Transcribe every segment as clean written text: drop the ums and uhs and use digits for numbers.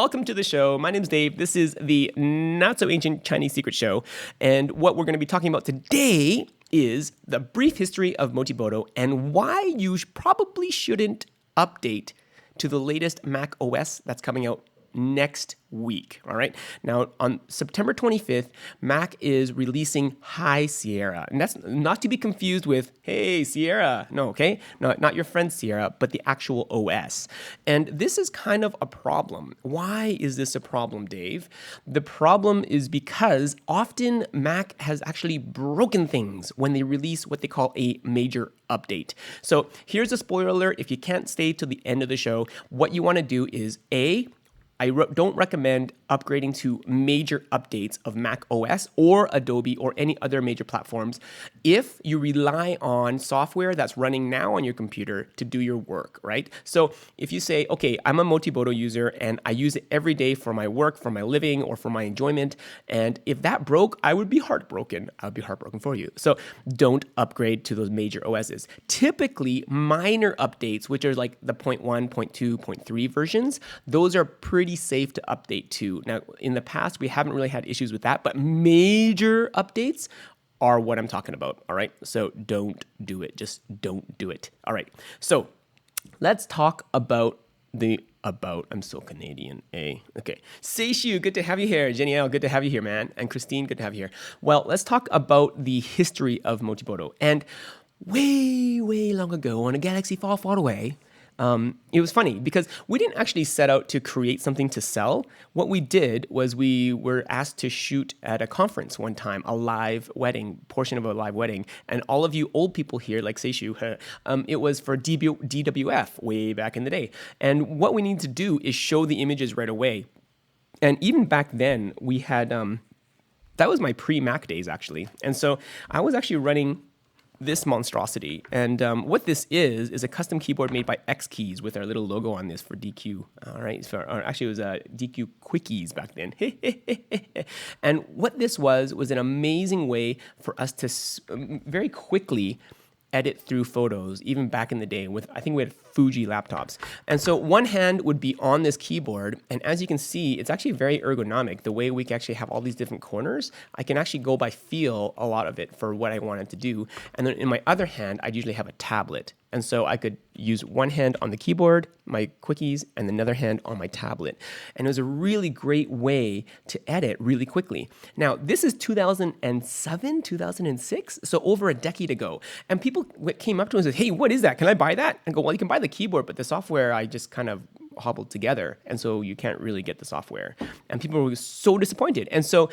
Welcome to the show. My name's Dave. This is the Not So Ancient Chinese Secret Show. And what we're going to be talking about today is the brief history of Motibodo and why you probably shouldn't update to the latest Mac OS that's coming out next week. All right. Now, on September 25th, Mac is releasing High Sierra. And that's not to be confused with, hey, Sierra. No, okay? No, not your friend Sierra, but the actual OS. And this is kind of a problem. Why is this a problem, Dave? The problem is because often Mac has actually broken things when they release what they call a major update. So here's a spoiler alert. If you can't stay to the end of the show, what you want to do is I don't recommend upgrading to major updates of Mac OS or Adobe or any other major platforms if you rely on software that's running now on your computer to do your work, right? So if you say, okay, I'm a Motibodo user and I use it every day for my work, for my living, or for my enjoyment, and if that broke, I would be heartbroken. I would be heartbroken for you. So don't upgrade to those major OSs. Typically, minor updates, which are like the 0.1, 0.2, 0.3 versions, those are pretty safe to update to. Now, in the past, we haven't really had issues with that, but major updates are what I'm talking about, all right? So don't do it. Just don't do it. All right. So let's talk about I'm so Canadian, eh? Okay. Seishu, good to have you here. Jeniel, good to have you here, man. And Christine, good to have you here. Well, let's talk about the history of Motibodo. And way, way long ago on a galaxy far, far away, it was funny because we didn't actually set out to create something to sell. What we did was we were asked to shoot at a conference one time, a live wedding, portion of a live wedding. And all of you old people here, like Seishu, it was for DWF way back in the day. And what we need to do is show the images right away. And even back then, we had, that was my pre-Mac days, actually. And so I was actually running this monstrosity. And what this is a custom keyboard made by X Keys with our little logo on this for DQ. All right. Or actually, it was DQ Quickies back then. And what this was an amazing way for us to very quickly edit through photos, even back in the day with, I think we had Fuji laptops. And so one hand would be on this keyboard. And as you can see, it's actually very ergonomic. The way we can actually have all these different corners, I can actually go by feel a lot of it for what I wanted to do. And then in my other hand, I'd usually have a tablet. And so I could use one hand on the keyboard, my quickies, and another hand on my tablet. And it was a really great way to edit really quickly. Now, this is 2007, 2006, so over a decade ago. And people came up to us and said, hey, what is that? Can I buy that? And go, well, you can buy the keyboard, but the software I just kind of hobbled together. And so you can't really get the software. And people were so disappointed. And so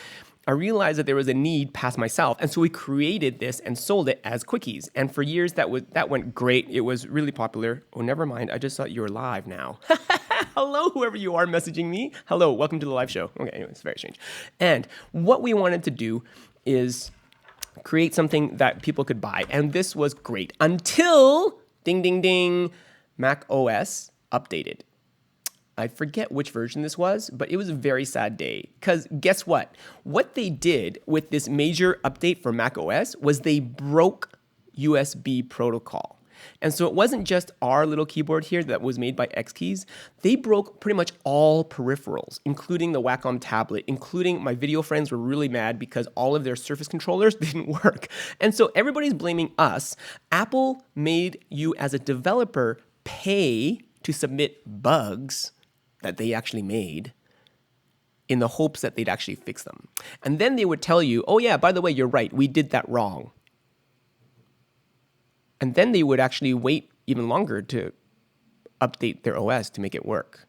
I realized that there was a need past myself. And so we created this and sold it as quickies. And for years, that went great. It was really popular. Oh, never mind. I just thought you were live now. Hello, whoever you are messaging me. Hello, welcome to the live show. Okay, anyway, it's very strange. And what we wanted to do is create something that people could buy. And this was great until, ding, ding, ding, Mac OS updated. I forget which version this was, but it was a very sad day. Because guess what? What they did with this major update for macOS was they broke USB protocol. And so it wasn't just our little keyboard here that was made by X Keys. They broke pretty much all peripherals, including the Wacom tablet, including my video friends were really mad because all of their Surface controllers didn't work. And so everybody's blaming us. Apple made you as a developer pay to submit bugs that they actually made in the hopes that they'd actually fix them. And then they would tell you, oh yeah, by the way, you're right, we did that wrong. And then they would actually wait even longer to update their OS to make it work.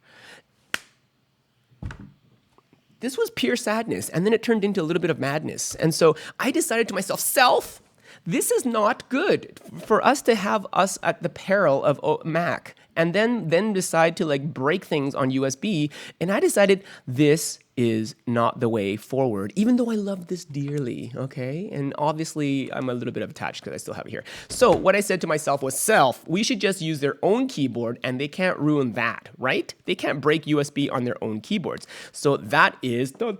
This was pure sadness, and then it turned into a little bit of madness. And so I decided to myself, this is not good for us to have us at the peril of Mac and then decide to like break things on USB. And I decided this is not the way forward, even though I love this dearly, okay? And obviously, I'm a little bit attached because I still have it here. So what I said to myself was, we should just use their own keyboard, and they can't ruin that, right? They can't break USB on their own keyboards. So that is the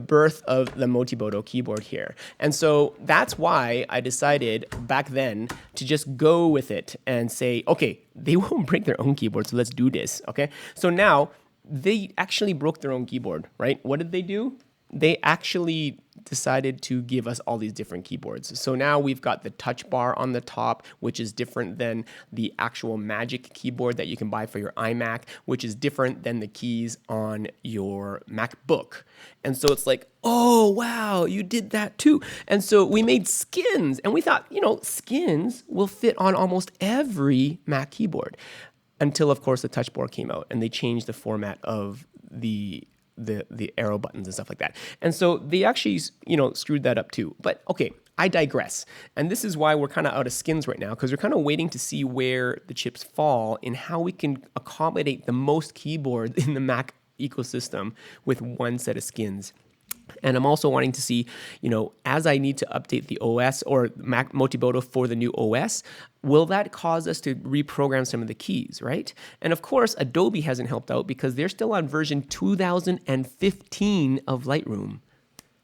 birth of the Motibodo keyboard here. And so that's why I decided back then to just go with it and say, okay, they won't break their own keyboard, so let's do this, okay? So now, they actually broke their own keyboard, right? What did they do? They actually decided to give us all these different keyboards. So now we've got the touch bar on the top, which is different than the actual Magic keyboard that you can buy for your iMac, which is different than the keys on your MacBook. And so it's like, oh, wow, you did that too. And so we made skins, and we thought, skins will fit on almost every Mac keyboard. Until, of course, the touch bar came out, and they changed the format of the arrow buttons and stuff like that. And so they actually, screwed that up too. But okay, I digress. And this is why we're kind of out of skins right now, because we're kind of waiting to see where the chips fall and how we can accommodate the most keyboards in the Mac ecosystem with one set of skins. And I'm also wanting to see, as I need to update the OS or Mac Motibodo for the new OS, will that cause us to reprogram some of the keys, right? And of course, Adobe hasn't helped out because they're still on version 2015 of Lightroom.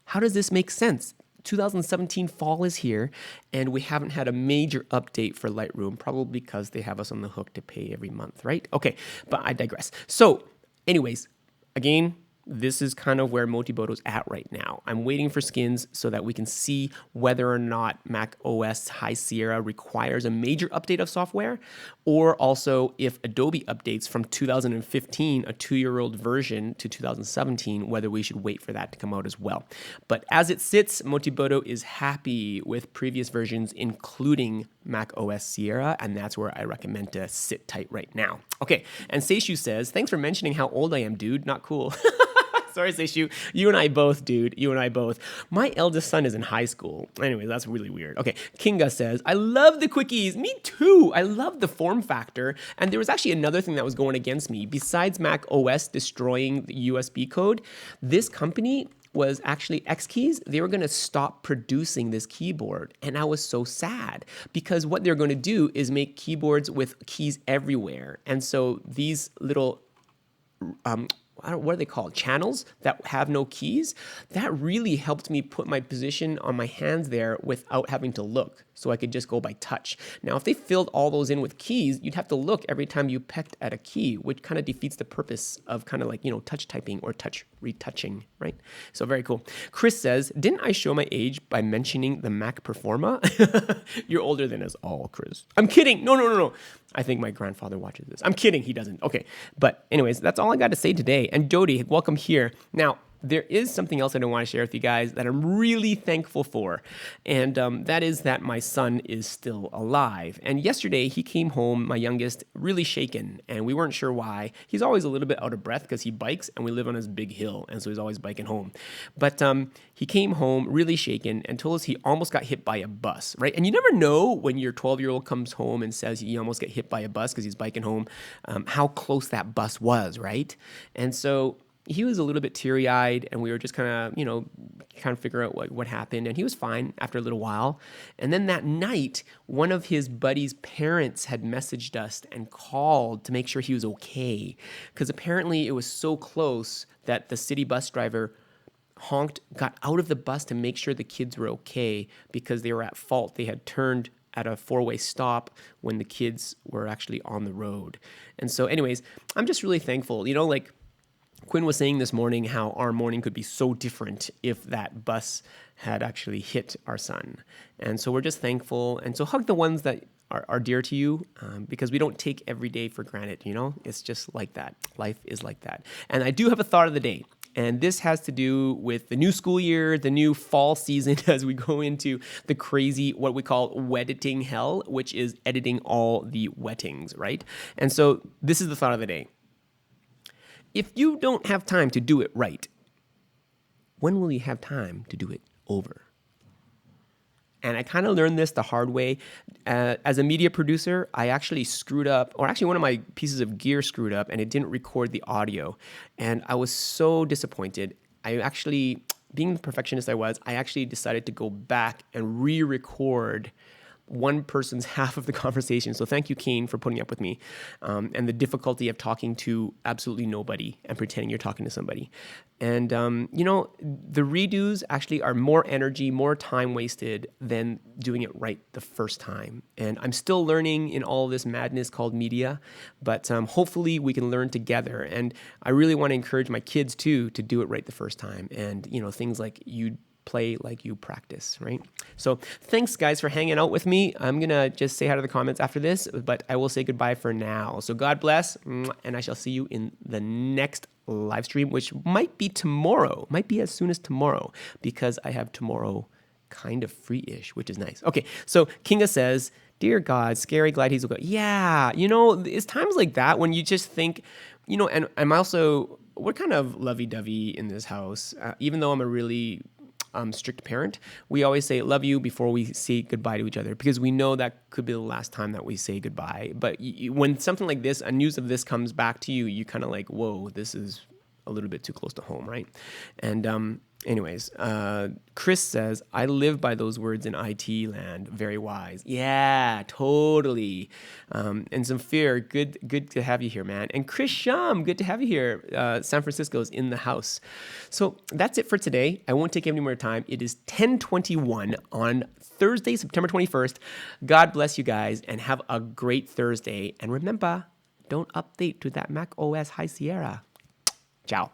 How does this make sense? 2017 fall is here, and we haven't had a major update for Lightroom, probably because they have us on the hook to pay every month, right? Okay, but I digress. So, anyways, again, this is kind of where Motibodo's at right now. I'm waiting for skins so that we can see whether or not macOS High Sierra requires a major update of software, or also if Adobe updates from 2015, a 2-year-old version, to 2017, whether we should wait for that to come out as well. But as it sits, Motibodo is happy with previous versions, including macOS Sierra, and that's where I recommend to sit tight right now. Okay, and Seishu says, thanks for mentioning how old I am, dude. Not cool. Sorry, Seishu. You and I both, dude. You and I both. My eldest son is in high school. Anyway, that's really weird. Okay, Kinga says, I love the quickies. Me too. I love the form factor. And there was actually another thing that was going against me. Besides Mac OS destroying the USB code, this company was actually X-Keys. They were going to stop producing this keyboard. And I was so sad because what they're going to do is make keyboards with keys everywhere. And so these little what are they called? Channels that have no keys. That really helped me put my position on my hands there without having to look. So I could just go by touch. Now, if they filled all those in with keys, you'd have to look every time you pecked at a key, which kind of defeats the purpose of kind of like, touch typing or touch retouching, right? So very cool. Chris says, didn't I show my age by mentioning the Mac Performa? You're older than us all, Chris. I'm kidding. No. I think my grandfather watches this. I'm kidding. He doesn't. Okay. But anyways, that's all I got to say today. And Jody, welcome here. Now, there is something else I don't want to share with you guys that I'm really thankful for. And that is that my son is still alive. And yesterday he came home, my youngest, really shaken. And we weren't sure why. He's always a little bit out of breath because he bikes and we live on this big hill. And so he's always biking home. But he came home really shaken and told us he almost got hit by a bus, right? And you never know when your 12-year-old comes home and says he almost got hit by a bus because he's biking home, how close that bus was, right? And so he was a little bit teary-eyed, and we were just kind of figure out what happened, and he was fine after a little while. And then that night, one of his buddy's parents had messaged us and called to make sure he was okay, because apparently it was so close that the city bus driver honked, got out of the bus to make sure the kids were okay because they were at fault. They had turned at a 4-way stop when the kids were actually on the road. And so anyways, I'm just really thankful, Quinn was saying this morning how our morning could be so different if that bus had actually hit our son. And so we're just thankful. And so hug the ones that are dear to you because we don't take every day for granted, It's just like that. Life is like that. And I do have a thought of the day. And this has to do with the new school year, the new fall season as we go into the crazy, what we call wediting hell, which is editing all the wettings, right? And so this is the thought of the day. If you don't have time to do it right, when will you have time to do it over? And I kind of learned this the hard way. As a media producer, I actually screwed up, or actually one of my pieces of gear screwed up, and it didn't record the audio. And I was so disappointed. Being the perfectionist I was, I actually decided to go back and re-record one person's half of the conversation. So thank you, Kane, for putting up with me and the difficulty of talking to absolutely nobody and pretending you're talking to somebody. And, the redos actually are more energy, more time wasted than doing it right the first time. And I'm still learning in all this madness called media, but hopefully we can learn together. And I really want to encourage my kids, too, to do it right the first time. And, things like you play like you practice, right? So thanks, guys, for hanging out with me. I'm going to just say hi to the comments after this, but I will say goodbye for now. So God bless, and I shall see you in the next live stream, which might be tomorrow, might be as soon as tomorrow, because I have tomorrow kind of free-ish, which is nice. Okay, so Kinga says, dear God, scary, glad he's okay. Yeah, it's times like that when you just think, and I'm also, we're kind of lovey-dovey in this house, even though I'm a really strict parent. We always say love you before we say goodbye to each other, because we know that could be the last time that we say goodbye. But when something like this, a news of this comes back to you, you kind of like, whoa, this is a little bit too close to home, right? And anyways, Chris says, I live by those words in IT land. Very wise. Yeah, totally. And Zamfir, good to have you here, man. And Chris Shum, good to have you here. San Francisco's in the house. So that's it for today. I won't take any more time. It is 10:21 on Thursday, September 21st. God bless you guys and have a great Thursday. And remember, don't update to that macOS High Sierra. Ciao.